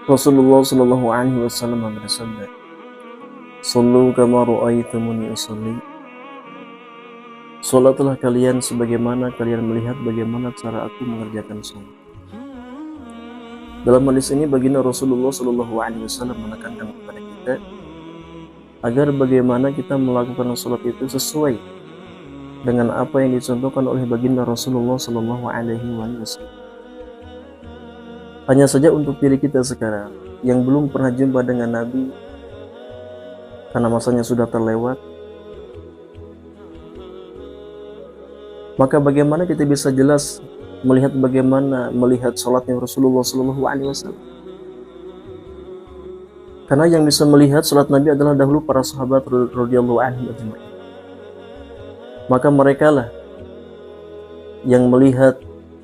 Rasulullah Shallallahu Alaihi Wasallam bersabda, "Sallu kama ra'aitumuni usolli." Salatlah kalian sebagaimana kalian melihat bagaimana cara aku mengerjakan salat. Dalam hadis ini baginda Rasulullah Shallallahu Alaihi Wasallam menekankan kepada kita agar bagaimana kita melakukan salat itu sesuai dengan apa yang dicontohkan oleh baginda Rasulullah Shallallahu Alaihi Wasallam. Hanya saja untuk diri kita sekarang yang belum pernah jumpa dengan Nabi karena masanya sudah terlewat, maka bagaimana kita bisa jelas melihat salatnya Rasulullah Shallallahu Alaihi Wasallam? Karena yang bisa melihat salat Nabi adalah dahulu para sahabat radhiyallahu anhum ajma'in. Maka merekalah yang melihat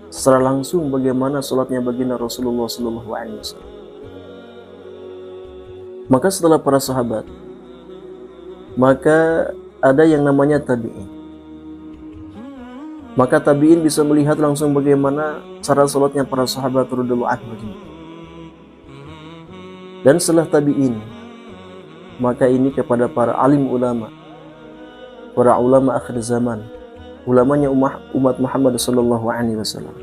secara langsung bagaimana salatnya baginda Rasulullah Shallallahu Alaihi Wasallam. Maka setelah para sahabat, maka ada yang namanya tabi'in. Maka tabi'in bisa melihat langsung bagaimana cara salatnya para sahabat radhiyallahu anhum. Dan setelah tabi'in, maka ini kepada para alim ulama, para ulama akhir zaman, ulamanya umat Muhammad sallallahu alaihi wasallam.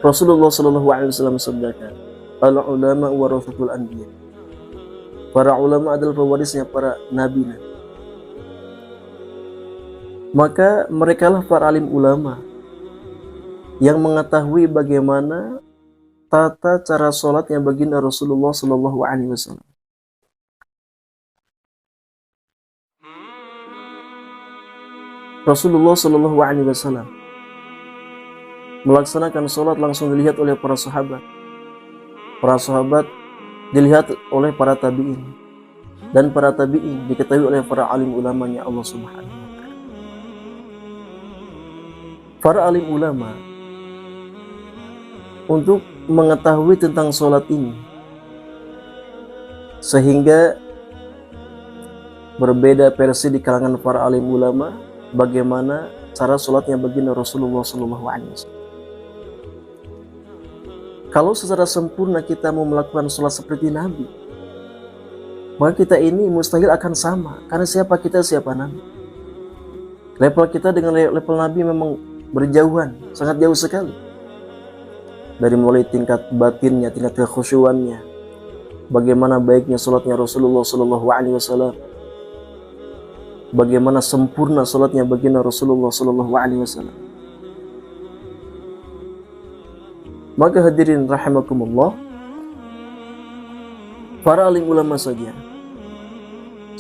Rasulullah sallallahu alaihi wasallam sabdakan, "Al-ulama warathatul anbiya." Para ulama adalah pewarisnya para nabi. Maka merekalah para alim ulama yang mengetahui bagaimana tata cara salatnya baginda Rasulullah sallallahu alaihi wasallam. Rasulullah Shallallahu Alaihi Wasallam melaksanakan sholat langsung dilihat oleh para sahabat. Para sahabat dilihat oleh para tabi'in, dan para tabi'in diketahui oleh para alim ulamanya Allah Subhanahu Wa Taala. Para alim ulama untuk mengetahui tentang sholat ini, sehingga berbeda versi di kalangan para alim ulama bagaimana cara sholatnya baginda Rasulullah Shallallahu Alaihi Wasallam. Kalau secara sempurna kita mau melakukan sholat seperti Nabi, maka kita ini mustahil akan sama, karena siapa kita, siapa Nabi. Level kita dengan level Nabi memang berjauhan, sangat jauh sekali. Dari mulai tingkat batinnya, tingkat kekhusyuannya, bagaimana baiknya sholatnya Rasulullah Shallallahu Alaihi Wasallam, bagaimana sempurna salatnya baginda Rasulullah Shallallahu Alaihi Wasallam. Maka hadirin rahimakumullah, para alim ulama saja,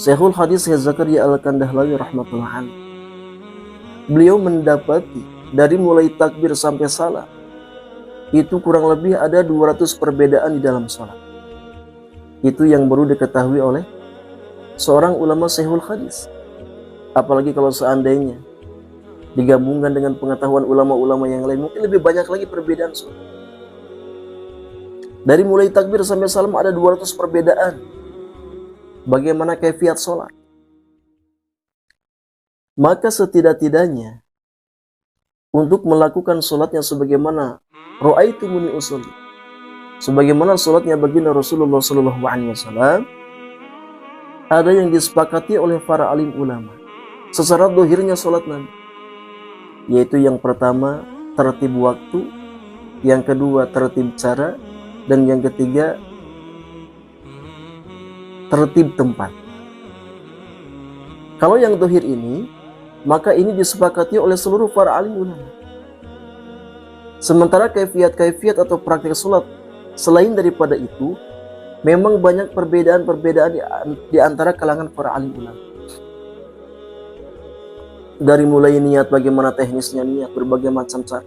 Syekhul Hadis Syekh Zakaria Al-Kandahlawi rahmatullah alaih, beliau mendapati dari mulai takbir sampai salam itu kurang lebih ada 200 perbedaan di dalam salat. Itu yang baru diketahui oleh seorang ulama Syekhul Hadis. Apalagi kalau seandainya digabungkan dengan pengetahuan ulama-ulama yang lain, mungkin lebih banyak lagi perbedaan sholat. Dari mulai takbir sampai salam ada 200 perbedaan bagaimana kaifiat sholat. Maka setidak-tidaknya untuk melakukan sholatnya sebagaimana ra'aitumuni usolli, sebagaimana sholatnya baginda Rasulullah Sallallahu Alaihi Wasallam, ada yang disepakati oleh para alim ulama secara dohirnya sholat Nabi, yaitu yang pertama tertib waktu, yang kedua tertib cara, dan yang ketiga tertib tempat. Kalau yang dohir ini, maka ini disepakati oleh seluruh para alim ulama. Sementara kaifiat atau praktik sholat selain daripada itu, memang banyak perbedaan-perbedaan di antara kalangan para alim ulama. Dari mulai niat, bagaimana teknisnya niat, berbagai macam cara.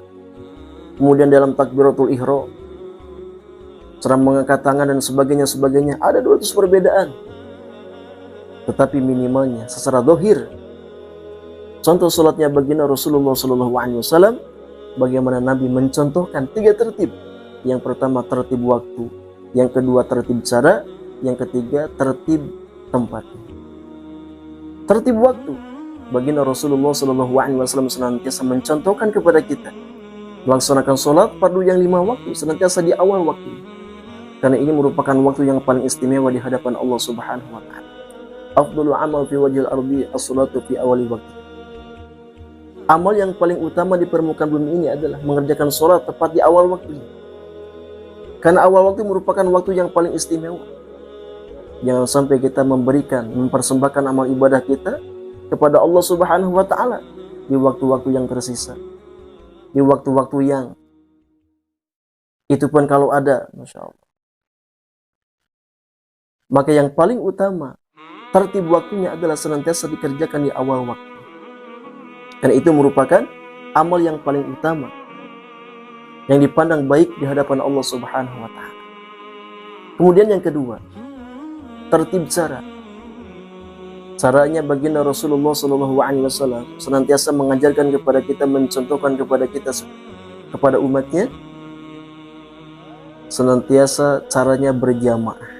Kemudian dalam takbiratul ihram, cara mengangkat tangan dan sebagainya, ada 200 perbedaan. Tetapi minimalnya secara dohir, contoh salatnya baginda Rasulullah Shallallahu Alaihi Wasallam, bagaimana Nabi mencontohkan 3 tertib. Yang pertama tertib waktu, yang kedua tertib cara, yang ketiga tertib tempat. Tertib waktu, baginda Rasulullah Shallallahu Alaihi Wasallam senantiasa mencontohkan kepada kita Melaksanakan sholat fardu yang 5 waktu senantiasa di awal waktu. Karena ini merupakan waktu yang paling istimewa di hadapan Allah Subhanahu wa taala. Afdhalul amal fi wajhil ardi as-salatu fi awali waktu. Amal yang paling utama di permukaan bumi ini adalah mengerjakan sholat tepat di awal waktu. Karena awal waktu merupakan waktu yang paling istimewa. Jangan sampai kita mempersembahkan amal ibadah kita kepada Allah Subhanahu wa taala di waktu-waktu yang tersisa. Di waktu-waktu yang itu pun kalau ada, Masya Allah. Maka yang paling utama, tertib waktunya adalah senantiasa dikerjakan di awal waktu. Karena itu merupakan amal yang paling utama, yang dipandang baik di hadapan Allah Subhanahu wa taala. Kemudian yang kedua, tertib cara. Caranya baginda Rasulullah SAW senantiasa mengajarkan kepada kita, mencontohkan kepada kita, kepada umatnya, senantiasa caranya berjamaah.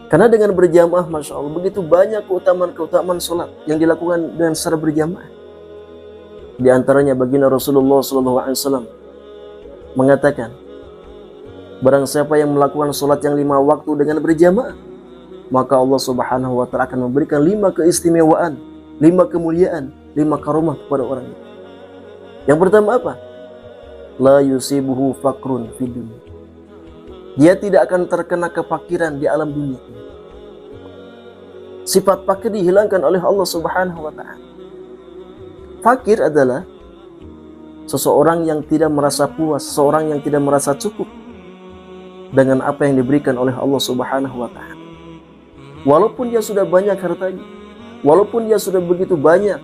Karena dengan berjamaah, Masya Allah, begitu banyak keutamaan-keutamaan sholat yang dilakukan dengan secara berjamaah. Di antaranya baginda Rasulullah SAW mengatakan, barang siapa yang melakukan sholat yang 5 waktu dengan berjamaah, maka Allah Subhanahu wa taala akan memberikan 5 keistimewaan, 5 kemuliaan, 5 karomah kepada orang itu. Yang pertama apa? La yusibuhu fakrun fid dunya. Dia tidak akan terkena kefakiran di alam dunia. Sifat fakir dihilangkan oleh Allah Subhanahu wa taala. Fakir adalah seseorang yang tidak merasa puas, seseorang yang tidak merasa cukup dengan apa yang diberikan oleh Allah Subhanahu wa taala. Walaupun dia sudah banyak hartanya, walaupun dia sudah begitu banyak,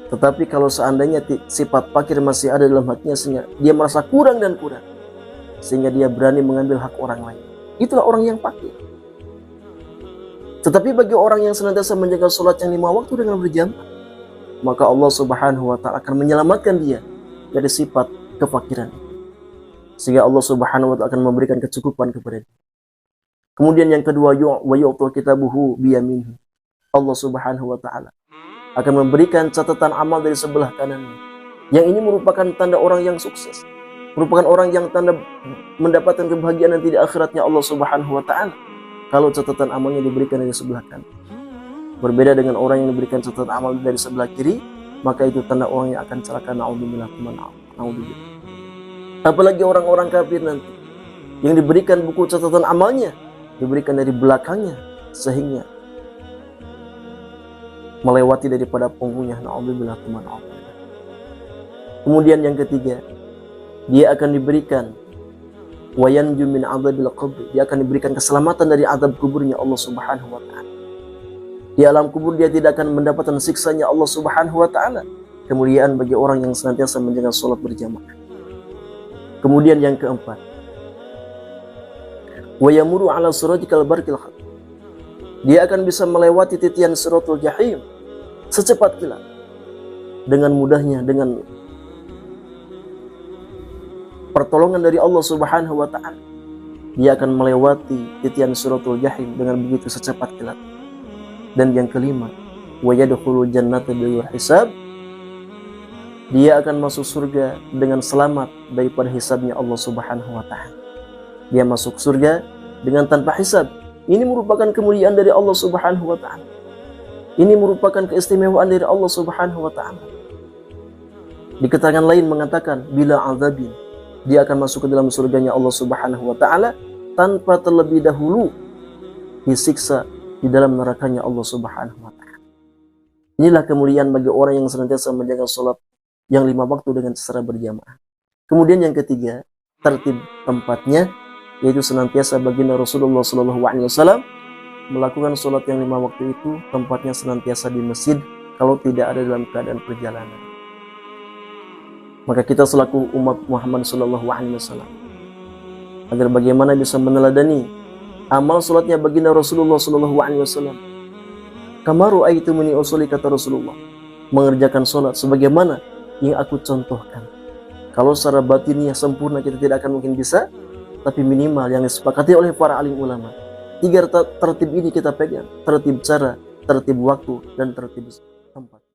tetapi kalau seandainya sifat fakir masih ada dalam hatinya, sehingga dia merasa kurang dan kurang, sehingga dia berani mengambil hak orang lain, itulah orang yang fakir. Tetapi bagi orang yang senantiasa menjaga sholat yang 5 waktu dengan berjamaah, maka Allah Subhanahu wa taala akan menyelamatkan dia dari sifat kefakiran, sehingga Allah Subhanahu wa taala akan memberikan kecukupan kepada dia. Kemudian yang kedua, wa yu'ta kitabuhu biyaminhi. Allah Subhanahu wa taala akan memberikan catatan amal dari sebelah kanannya. Yang ini merupakan tanda orang yang sukses, merupakan orang yang tanda mendapatkan kebahagiaan nanti di akhiratnya Allah Subhanahu wa taala, kalau catatan amalnya diberikan dari sebelah kanan. Berbeda dengan orang yang diberikan catatan amal dari sebelah kiri, maka itu tanda orang yang akan celaka. Naudzubillah. Apalagi orang-orang kafir nanti yang diberikan buku catatan amalnya diberikan dari belakangnya, sehingga melewati daripada punggungnya. Naudzubillah. Kemudian yang ketiga, dia akan diberikan wayanju min adzabil qabr. Dia akan diberikan keselamatan dari azab kuburnya Allah Subhanahu wa taala. Di alam kubur dia tidak akan mendapatkan siksanya Allah Subhanahu wa taala. Kemuliaan bagi orang yang senantiasa menjaga sholat berjamaah. Kemudian yang keempat, wa yamuru ala siratikal barqil khat. Dia akan bisa melewati titian siratul jahim secepat kilat, dengan mudahnya, dengan pertolongan dari Allah Subhanahu wa taala. Dia akan melewati titian siratul jahim dengan begitu secepat kilat. Dan yang kelima, wa yadkhulul jannata bighairi hisab. Dia akan masuk surga dengan selamat daripada hisabnya Allah Subhanahu wa taala. Dia masuk surga dengan tanpa hisab. Ini merupakan kemuliaan dari Allah Subhanahu wa taala. Ini merupakan keistimewaan dari Allah Subhanahu wa taala. Di keterangan lain mengatakan bila azabin, dia akan masuk ke dalam surganya Allah Subhanahu wa taala tanpa terlebih dahulu disiksa di dalam nerakanya Allah Subhanahu wa taala. Inilah kemuliaan bagi orang yang senantiasa menjaga salat yang 5 waktu dengan secara berjamaah. Kemudian yang ketiga, tertib tempatnya, yaitu senantiasa baginda Rasulullah SAW melakukan salat yang 5 waktu itu tempatnya senantiasa di masjid kalau tidak ada dalam keadaan perjalanan. Maka kita selaku umat Muhammad SAW, agar bagaimana bisa meneladani amal salatnya baginda Rasulullah SAW. Kamaru aitu mini usuli, kata Rasulullah, mengerjakan salat sebagaimana yang aku contohkan. Kalau secara batinnya sempurna kita tidak akan mungkin bisa, tapi minimal yang disepakati oleh para alim ulama, 3 tertib ini kita pegang: tertib cara, tertib waktu, dan tertib tempat.